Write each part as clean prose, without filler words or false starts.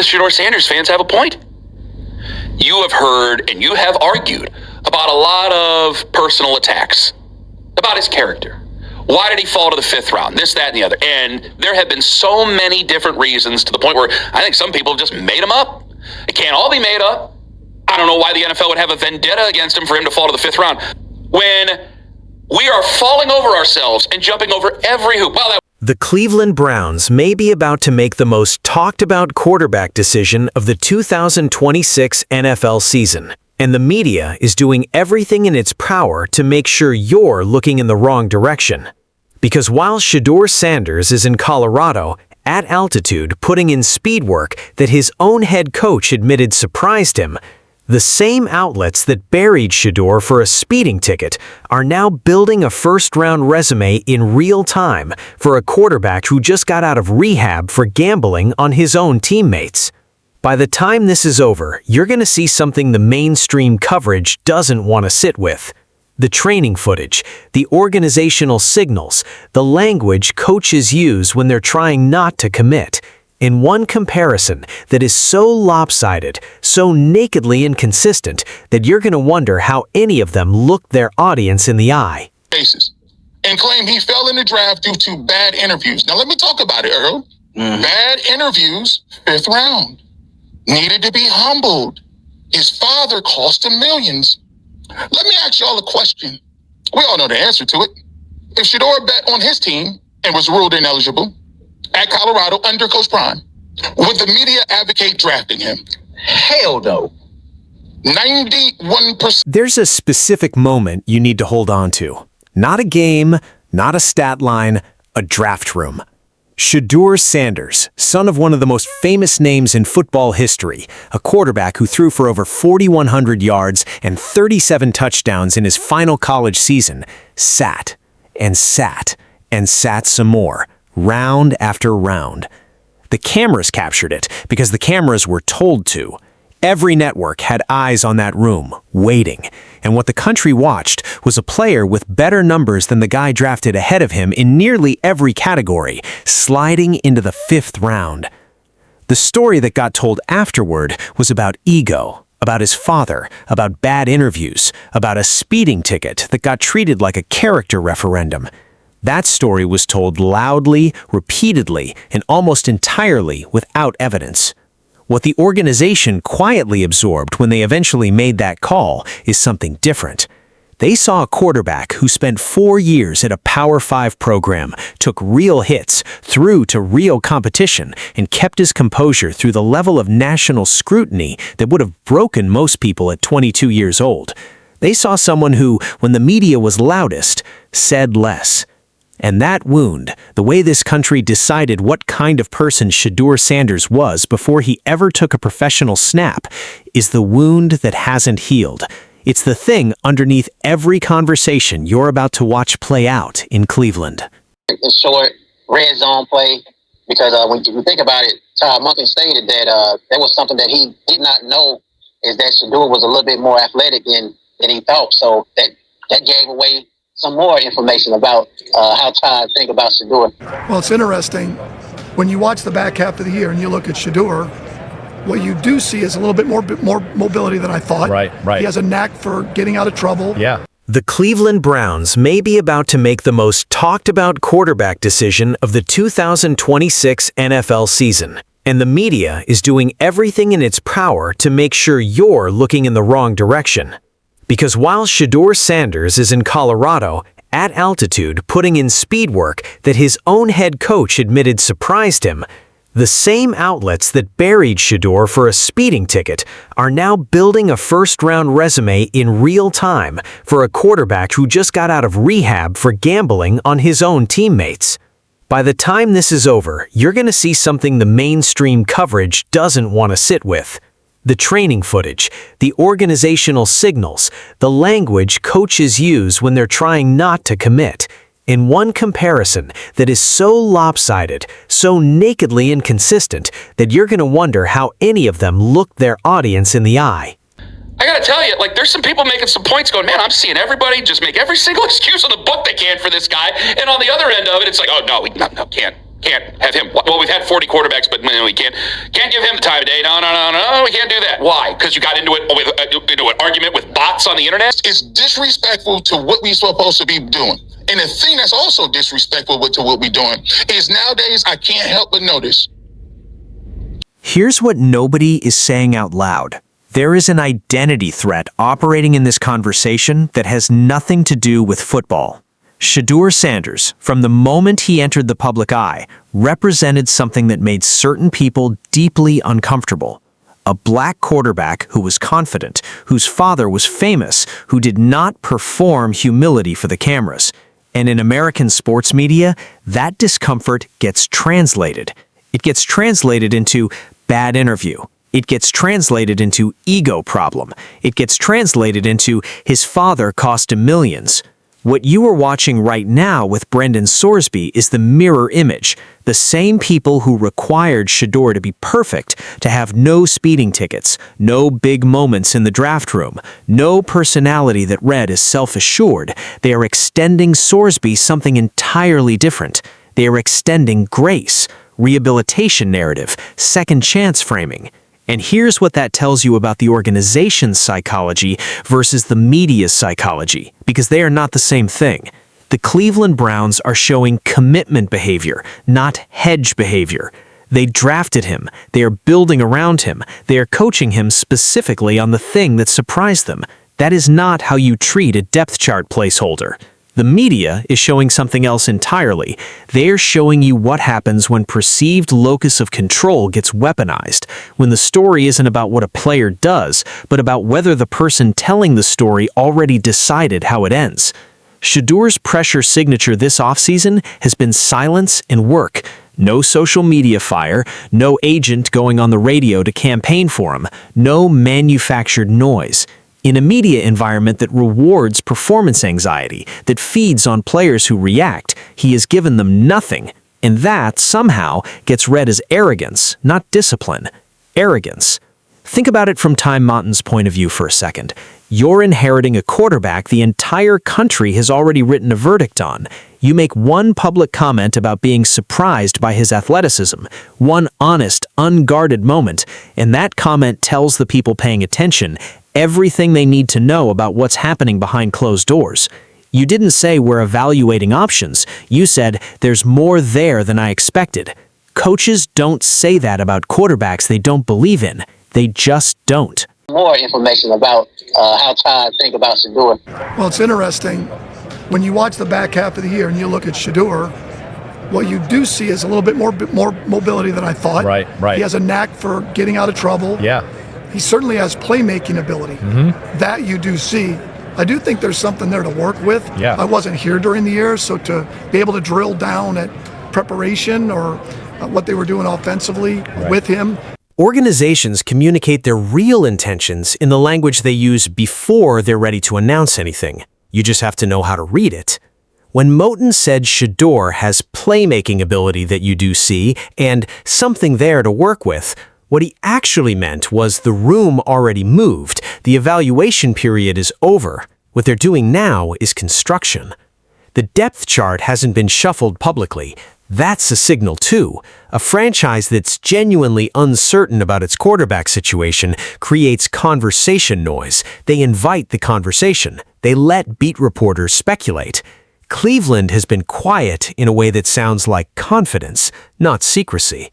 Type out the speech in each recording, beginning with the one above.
the Shedeur Sanders fans have a point. You have heard and you have argued about a lot of personal attacks, about his character. Why did he fall to the fifth round? This, that, and the other. And there have been so many different reasons to the point where I think some people have just made them up. It can't all be made up. I don't know why the NFL would have a vendetta against him for him to fall to the fifth round. When we are falling over ourselves and jumping over every hoop. The Cleveland Browns may be about to make the most talked about quarterback decision of the 2026 NFL season. And the media is doing everything in its power to make sure you're looking in the wrong direction. Because while Shedeur Sanders is in Colorado, at altitude putting in speed work that his own head coach admitted surprised him, the same outlets that buried Shedeur for a speeding ticket are now building a first-round resume in real time for a quarterback who just got out of rehab for gambling on his own teammates. By the time this is over, you're going to see something the mainstream coverage doesn't want to sit with. The training footage, the organizational signals, the language coaches use when they're trying not to commit. In one comparison that is so lopsided, so nakedly inconsistent, that you're going to wonder how any of them looked their audience in the eye. And claim he fell in the draft due to bad interviews. Now let me talk about it, Earl. Bad interviews, fifth round. Needed to be humbled. His father cost him millions. Let me ask y'all a question. We all know the answer to it. If Shedeur bet on his team and was ruled ineligible at Colorado under Coach Prime, would the media advocate drafting him? Hell no. 91%. There's a specific moment you need to hold on to. Not a game, not a stat line, a draft room. Shedeur Sanders, son of one of the most famous names in football history, a quarterback who threw for over 4,100 yards and 37 touchdowns in his final college season, sat and sat and sat some more, round after round. The cameras captured it because the cameras were told to. Every network had eyes on that room, waiting. And what the country watched was a player with better numbers than the guy drafted ahead of him in nearly every category, sliding into the fifth round. The story that got told afterward was about ego, about his father, about bad interviews, about a speeding ticket that got treated like a character referendum. That story was told loudly, repeatedly, and almost entirely without evidence. What the organization quietly absorbed when they eventually made that call is something different. They saw a quarterback who spent 4 years at a Power 5 program, took real hits, threw to real competition, and kept his composure through the level of national scrutiny that would have broken most people at 22 years old. They saw someone who, when the media was loudest, said less. And that wound, the way this country decided what kind of person Shedeur Sanders was before he ever took a professional snap, is the wound that hasn't healed. It's the thing underneath every conversation you're about to watch play out in Cleveland. A short red zone play, because when you think about it, Ty Moton stated that that was something that he did not know, is that Shedeur was a little bit more athletic than he thought. So that gave away some more information about how Ty think about Shedeur. Well, it's interesting. When you watch the back half of the year and you look at Shedeur, what you do see is a little bit more mobility than I thought. Right. He has a knack for getting out of trouble. Yeah. The Cleveland Browns may be about to make the most talked about quarterback decision of the 2026 NFL season. And the media is doing everything in its power to make sure you're looking in the wrong direction. Because while Shedeur Sanders is in Colorado, at altitude putting in speed work that his own head coach admitted surprised him, the same outlets that buried Shedeur for a speeding ticket are now building a first-round resume in real time for a quarterback who just got out of rehab for gambling on his own teammates. By the time this is over, you're going to see something the mainstream coverage doesn't want to sit with. The training footage, the organizational signals, the language coaches use when they're trying not to commit. In one comparison that is so lopsided, so nakedly inconsistent, that you're going to wonder how any of them looked their audience in the eye. I gotta tell you, there's some people making some points going, man, I'm seeing everybody just make every single excuse in the book they can for this guy. And on the other end of it, it's like, oh, no, can't. Can't have him. Well, we've had 40 quarterbacks, but we can't give him the time of day. No, we can't do that. Why? Because you got into it with into an argument with bots on the internet? It's disrespectful to what we're supposed to be doing. And the thing that's also disrespectful to what we're doing is nowadays I can't help but notice. Here's what nobody is saying out loud. There is an identity threat operating in this conversation that has nothing to do with football. Shedeur Sanders, from the moment he entered the public eye, represented something that made certain people deeply uncomfortable. A black quarterback who was confident, whose father was famous, who did not perform humility for the cameras. And in American sports media, that discomfort gets translated. It gets translated into bad interview. It gets translated into ego problem. It gets translated into his father cost him millions. What you are watching right now with Brendan Sorsby is the mirror image. The same people who required Shedeur to be perfect, to have no speeding tickets, no big moments in the draft room, no personality that read as self-assured, they are extending Sorsby something entirely different. They are extending grace, rehabilitation narrative, second chance framing. And here's what that tells you about the organization's psychology versus the media's psychology, because they are not the same thing. The Cleveland Browns are showing commitment behavior, not hedge behavior. They drafted him. They are building around him. They are coaching him specifically on the thing that surprised them. That is not how you treat a depth chart placeholder. The media is showing something else entirely. They're showing you what happens when perceived locus of control gets weaponized, when the story isn't about what a player does, but about whether the person telling the story already decided how it ends. Shedeur's pressure signature this offseason has been silence and work. No social media fire, no agent going on the radio to campaign for him, no manufactured noise. In a media environment that rewards performance anxiety, that feeds on players who react, he has given them nothing, and that somehow gets read as arrogance, not discipline. Arrogance. Think about it from Ty Moton's point of view for a second. You're inheriting a quarterback the entire country has already written a verdict on. You make one public comment about being surprised by his athleticism, one honest, unguarded moment, and that comment tells the people paying attention everything they need to know about what's happening behind closed doors. You didn't say we're evaluating options. You said there's more there than I expected. Coaches don't say that about quarterbacks they don't believe in. They just don't. More information about how Ty think about Shedeur. Well, it's interesting. When you watch the back half of the year and you look at Shedeur, what you do see is a little bit more mobility than I thought. Right. He has a knack for getting out of trouble. Yeah. He certainly has playmaking ability. That you do see. I do think there's something there to work with. Yeah. I wasn't here during the year, so to be able to drill down at preparation or what they were doing offensively with him. Organizations communicate their real intentions in the language they use before they're ready to announce anything. You just have to know how to read it. When Moton said Shedeur has playmaking ability that you do see and something there to work with, what he actually meant was the room already moved. The evaluation period is over. What they're doing now is construction. The depth chart hasn't been shuffled publicly. That's a signal too. A franchise that's genuinely uncertain about its quarterback situation creates conversation noise. They invite the conversation. They let beat reporters speculate. Cleveland has been quiet in a way that sounds like confidence, not secrecy.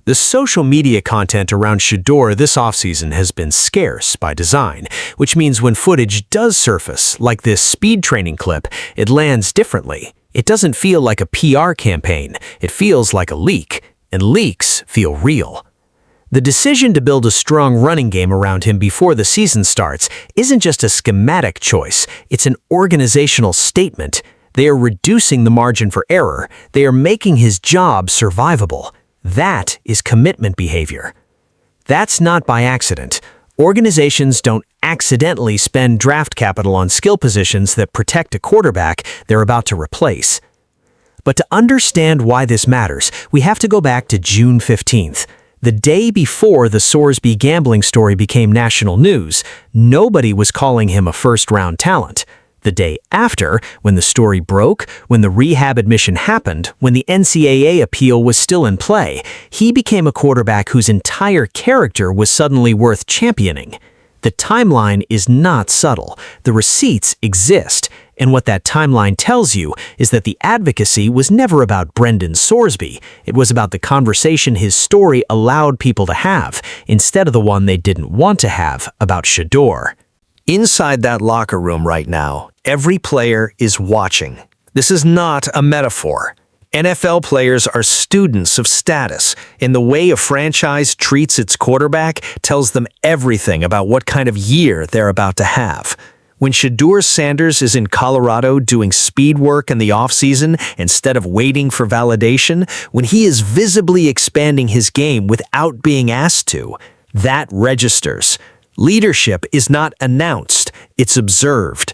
The social media content around Shedeur this offseason has been scarce by design, which means when footage does surface, like this speed training clip, it lands differently. It doesn't feel like a PR campaign. It feels like a leak, and leaks feel real. The decision to build a strong running game around him before the season starts isn't just a schematic choice, it's an organizational statement. They are reducing the margin for error. They are making his job survivable. That is commitment behavior. That's not by accident. Organizations don't accidentally spend draft capital on skill positions that protect a quarterback they're about to replace. But to understand why this matters, we have to go back to June 15th. The day before the Sorsby gambling story became national news, nobody was calling him a first-round talent. The day after, when the story broke, when the rehab admission happened, when the NCAA appeal was still in play, he became a quarterback whose entire character was suddenly worth championing. The timeline is not subtle. The receipts exist. And what that timeline tells you is that the advocacy was never about Brendan Sorsby. It was about the conversation his story allowed people to have, instead of the one they didn't want to have about Shedeur. Inside that locker room right now, every player is watching. This is not a metaphor. NFL players are students of status, and the way a franchise treats its quarterback tells them everything about what kind of year they're about to have. When Shedeur Sanders is in Colorado doing speed work in the offseason instead of waiting for validation, when he is visibly expanding his game without being asked to, that registers. Leadership is not announced, it's observed.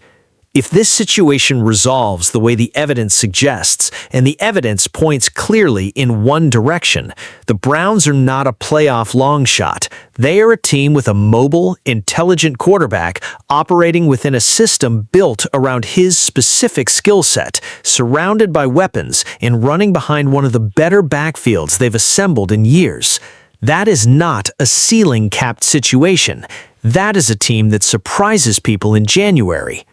If this situation resolves the way the evidence suggests, and the evidence points clearly in one direction, the Browns are not a playoff long shot. They are a team with a mobile, intelligent quarterback operating within a system built around his specific skill set, surrounded by weapons, and running behind one of the better backfields they've assembled in years. That is not a ceiling-capped situation. That is a team that surprises people in January.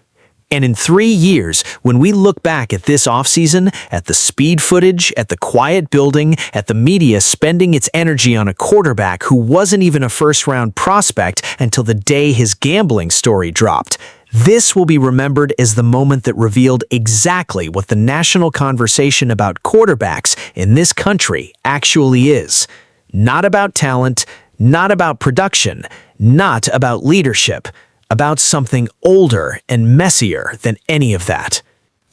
And in 3 years, when we look back at this offseason, at the speed footage, at the quiet building, at the media spending its energy on a quarterback who wasn't even a first-round prospect until the day his gambling story dropped, this will be remembered as the moment that revealed exactly what the national conversation about quarterbacks in this country actually is. Not about talent, not about production, not about leadership, about something older and messier than any of that.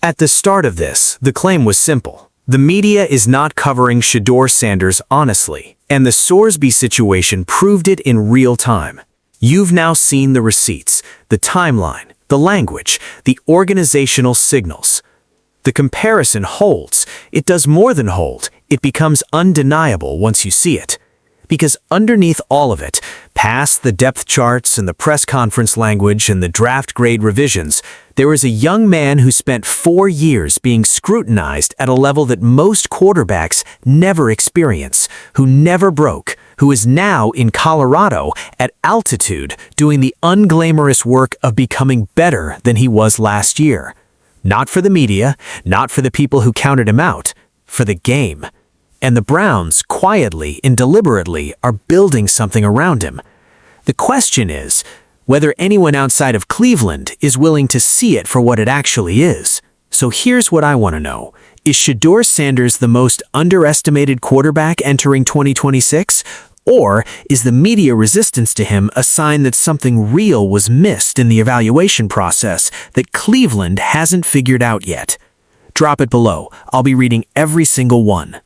At the start of this, the claim was simple. The media is not covering Shedeur Sanders honestly, and the Sorsby situation proved it in real time. You've now seen the receipts, the timeline, the language, the organizational signals. The comparison holds. It does more than hold. It becomes undeniable once you see it. Because underneath all of it, past the depth charts and the press conference language and the draft grade revisions, there is a young man who spent 4 years being scrutinized at a level that most quarterbacks never experience, who never broke, who is now in Colorado at altitude doing the unglamorous work of becoming better than he was last year. Not for the media, not for the people who counted him out, for the game. And the Browns, quietly and deliberately, are building something around him. The question is whether anyone outside of Cleveland is willing to see it for what it actually is. So here's what I want to know. Is Shedeur Sanders the most underestimated quarterback entering 2026? Or is the media resistance to him a sign that something real was missed in the evaluation process that Cleveland hasn't figured out yet? Drop it below. I'll be reading every single one.